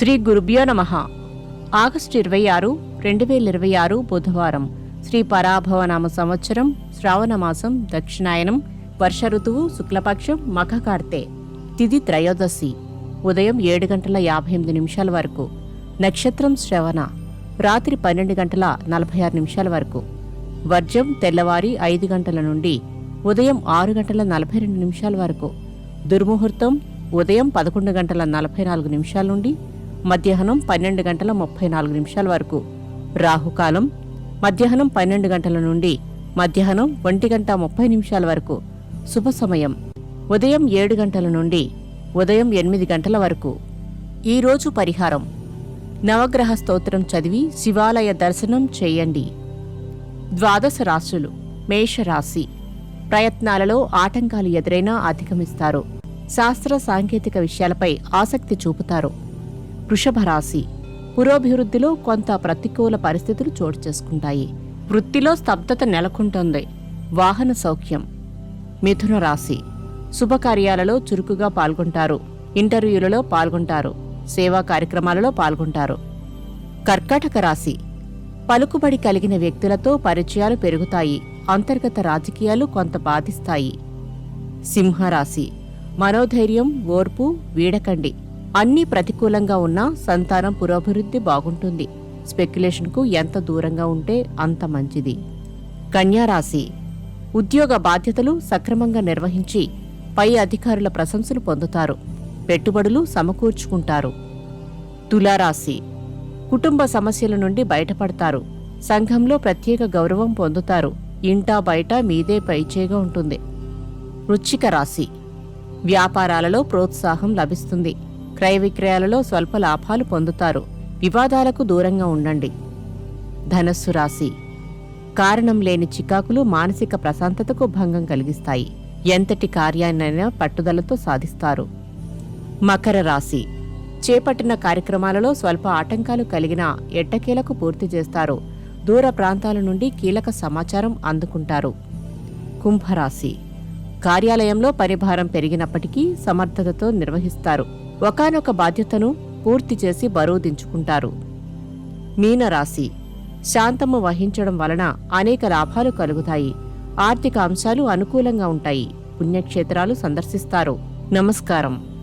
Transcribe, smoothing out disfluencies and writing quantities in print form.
శ్రీ గురుభ్యో నమః. ఆగస్టు 26, 2026 బుధవారం. శ్రీ పరాభవనామ సంవత్సరం, శ్రావణమాసం, దక్షిణాయనం, వర్ష ఋతువు, శుక్లపక్షం, మఖకార్తె. తిథి త్రయోదశి. ఉదయం 7:58 వరకు. నక్షత్రం శ్రవణ. రాత్రి 12:46 వరకు. వర్జం తెల్లవారి 5 గంటల నుండి ఉదయం 6:42 వరకు. దుర్ముహూర్తం ఉదయం 11:44 నుండి మధ్యాహ్నం 12:34 వరకు. రాహుకాలం మధ్యాహ్నం 12 గంటల నుండి మధ్యాహ్నం 1:30 వరకు. శుభ సమయం ఉదయం 7 గంటల నుండి ఉదయం 8 గంటల వరకు. ఈరోజు పరిహారం: నవగ్రహ స్తోత్రం చదివి శివాలయ దర్శనం చేయండి. ద్వాదశ రాశులు. మేషరాశి. ప్రయత్నాలలో ఆటంకాలు ఎదురైనా అధిగమిస్తారు. శాస్త్ర సాంకేతిక విషయాలపై ఆసక్తి చూపుతారు. వృషభ రాశి. పురోభివృద్ధిలో కొంత ప్రతికూల పరిస్థితులు చోటు చేసుకుంటాయి. వృత్తిలో స్తబ్దత నెలకొంటుంది. వాహన సౌఖ్యం. మిథున రాశి. శుభకార్యాలలో చురుకుగా పాల్గొంటారు. ఇంటర్వ్యూలలో పాల్గొంటారు. సేవా కార్యక్రమాలలో పాల్గొంటారు. కర్కాటక రాశి. పలుకుబడి కలిగిన వ్యక్తులతో పరిచయాలు పెరుగుతాయి. అంతర్గత రాజకీయాలు కొంత బాధిస్తాయి. సింహరాశి. మనోధైర్యం, ఓర్పు వీడకండి. అన్నీ ప్రతికూలంగా ఉన్నా సంతానం పురోభివృద్ధి బాగుంటుంది. స్పెక్యులేషన్కు ఎంత దూరంగా ఉంటే అంత మంచిది. కన్యారాశి. ఉద్యోగ బాధ్యతలు సక్రమంగా నిర్వహించి పై అధికారుల ప్రశంసలు పొందుతారు. పెట్టుబడులు సమకూర్చుకుంటారు. తులారాశి. కుటుంబ సమస్యల నుండి బయటపడతారు. సంఘంలో ప్రత్యేక గౌరవం పొందుతారు. ఇంటా బయట మీదే పైచేగా ఉంటుంది. వృశ్చిక రాశి. వ్యాపారాలలో ప్రోత్సాహం లభిస్తుంది. క్రయ విక్రయాలలో స్వల్ప లాభాలు పొందుతారు. వివాదాలకు దూరంగా ఉండండి. ధనస్సు రాశి. కారణం లేని చికాకులు మానసిక ప్రశాంతతకు భంగం కలిగిస్తాయి. ఎంతటి కార్యాన్నైనా పట్టుదలతో సాధిస్తారు. మకర రాశి. చేపట్టిన కార్యక్రమాలలో స్వల్ప ఆటంకాలు కలిగిన ఎట్టకేలకు పూర్తి చేస్తారు. దూర ప్రాంతాల నుండి కీలక సమాచారం అందుకుంటారు. కుంభరాశి. కార్యాలయంలో పరిభారం పెరిగినప్పటికీ సమర్థతతో నిర్వహిస్తారు. ఒకానొక బాధ్యతను పూర్తి చేసి బరువు దించుకుంటారు. మీనరాశి. శాంతము వహించడం వలన అనేక లాభాలు కలుగుతాయి. ఆర్థిక అంశాలు అనుకూలంగా ఉంటాయి. పుణ్యక్షేత్రాలు సందర్శిస్తారు. నమస్కారం.